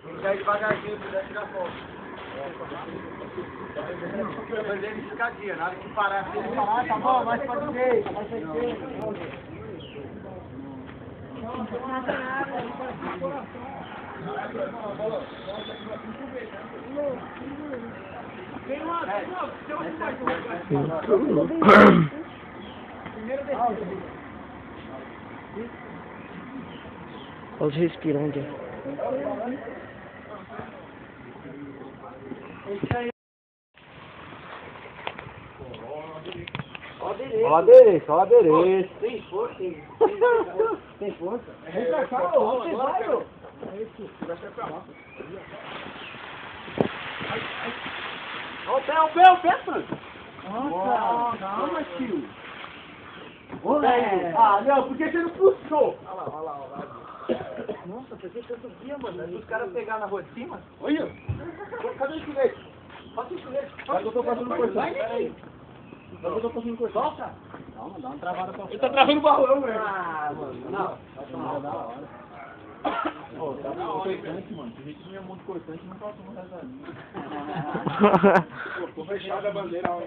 Vai devagarzinho, se puder tirar foto. Mas ele escadia, na hora que parar, se ele parar, tá bom, mais pra direita, mais pra direita. Olha os respirando. Olha a aderência, olha a aderência. Tem força, Tem força? Vem pra cá, ô, você vai, ô. o pé, Franco. Nossa, calma, tio. Ah, não, por que você não puxou? Olha lá. Nossa, por que você subia, mano? Os caras pegaram na rua de cima? Olha. Cadê o estilete? Passa o estilete. Vai que eu tô fazendo cortão. Peraí. Vai que eu tô fazendo cortão. Solta. Calma, dá uma travada pra Ele tá travando o balão, velho. Ah, mano. Não. Tá da hora. Pô, tá cortante, mano. Se a gente tinha muito cortante, não passou no resto da linha. Pô, ficou fechada a bandeira.